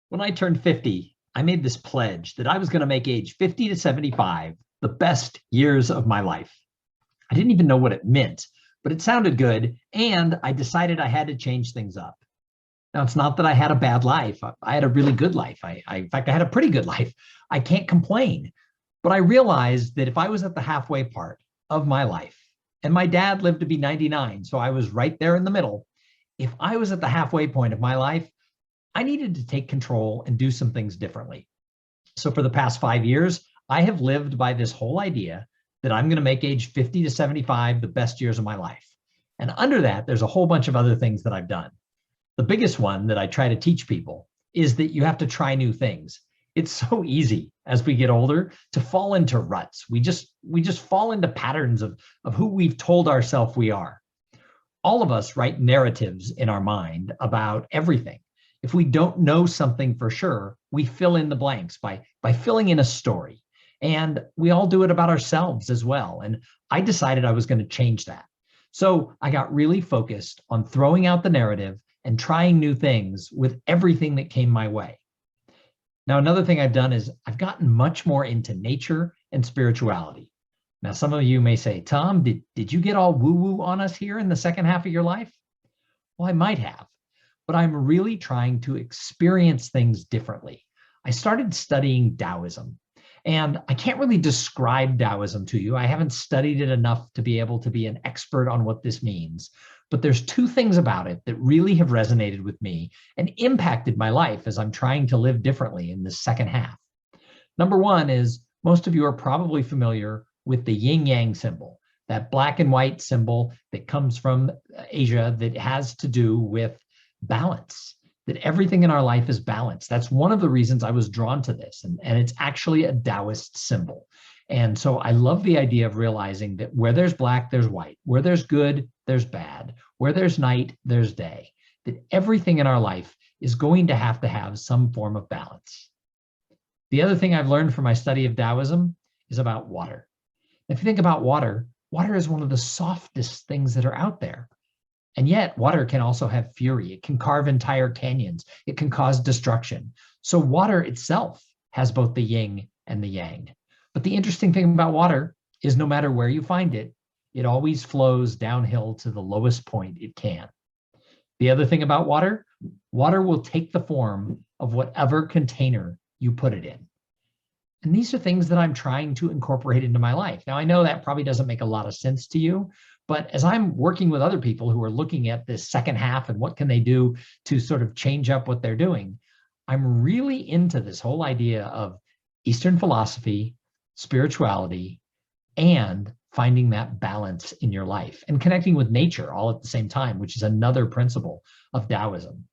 When I turned 50, I made this pledge that I was going to make age 50 to 75 the best years of my life. I didn't even know what it meant, but it sounded good, and I decided I had to change things up. Now, it's not that I had a bad life. I had a really good life. In fact, I had a pretty good life. I can't complain. But I realized that if I was at the halfway part of my life, and my dad lived to be 99, so I was right there in the middle. If I was at the halfway point of my life, I needed to take control and do some things differently. So for the past 5 years, I have lived by this whole idea that I'm going to make age 50 to 75 the best years of my life. And under that, there's a whole bunch of other things that I've done. The biggest one that I try to teach people is that you have to try new things. It's so easy as we get older to fall into ruts. We just fall into patterns of who we've told ourselves we are. All of us write narratives in our mind about everything. If we don't know something for sure, we fill in the blanks by filling in a story. And we all do it about ourselves as well. And I decided I was going to change that. So I got really focused on throwing out the narrative and trying new things with everything that came my way. Now, another thing I've done is I've gotten much more into nature and spirituality. Now, some of you may say, Tom, did you get all woo-woo on us here in the second half of your life? Well, I might have. But I'm really trying to experience things differently. I started studying Taoism, and I can't really describe Taoism to you. I haven't studied it enough to be able to be an expert on what this means. But there's two things about it that really have resonated with me and impacted my life as I'm trying to live differently in this second half. Number one is most of you are probably familiar with the yin-yang symbol, that black and white symbol that comes from Asia that has to do with balance, that everything in our life is balanced. That's one of the reasons I was drawn to this. And it's actually a Taoist symbol. And so I love the idea of realizing that where there's black, there's white. Where there's good, there's bad. Where there's night, there's day. That everything in our life is going to have some form of balance. The other thing I've learned from my study of Taoism is about water. If you think about water, water is one of the softest things that are out there. And yet water can also have fury. It can carve entire canyons. It can cause destruction. So water itself has both the yin and the yang. But the interesting thing about water is no matter where you find it, it always flows downhill to the lowest point it can. The other thing about water, water will take the form of whatever container you put it in. And these are things that I'm trying to incorporate into my life. Now, I know that probably doesn't make a lot of sense to you, but as I'm working with other people who are looking at this second half and what can they do to sort of change up what they're doing, I'm really into this whole idea of Eastern philosophy, spirituality, and finding that balance in your life and connecting with nature all at the same time, which is another principle of Taoism.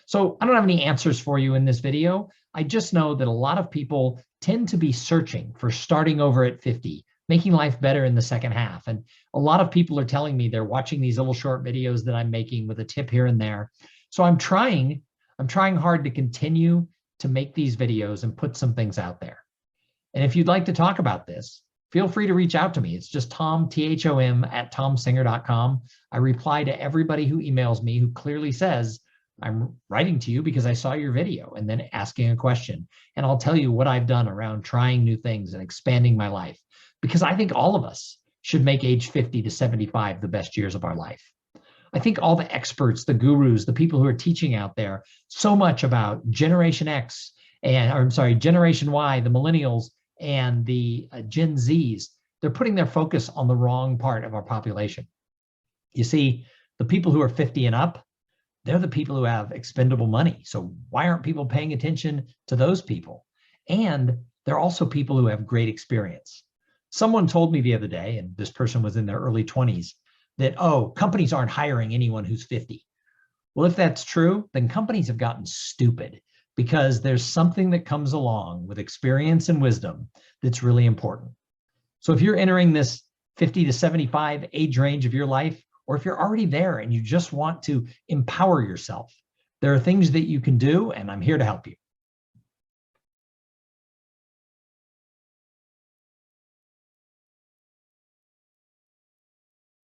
So I don't have any answers for you in this video. I just know that a lot of people tend to be searching for starting over at 50, making life better in the second half. And a lot of people are telling me they're watching these little short videos that I'm making with a tip here and there. So I'm trying hard to continue to make these videos and put some things out there. And if you'd like to talk about this, feel free to reach out to me. It's just Tom, T-H-O-M, @tomsinger.com. I reply to everybody who emails me who clearly says, I'm writing to you because I saw your video, and then asking a question. And I'll tell you what I've done around trying new things and expanding my life, because I think all of us should make age 50 to 75 the best years of our life. I think all the experts, the gurus, the people who are teaching out there so much about Generation X, Generation Y, the millennials, and the Gen Zs, they're putting their focus on the wrong part of our population. You see, the people who are 50 and up, they're the people who have expendable money. So why aren't people paying attention to those people? And they're also people who have great experience. Someone told me the other day, and this person was in their early 20s, that, oh, companies aren't hiring anyone who's 50. Well, if that's true, then companies have gotten stupid, because there's something that comes along with experience and wisdom that's really important. So if you're entering this 50 to 75 age range of your life, or if you're already there and you just want to empower yourself, there are things that you can do, and I'm here to help you.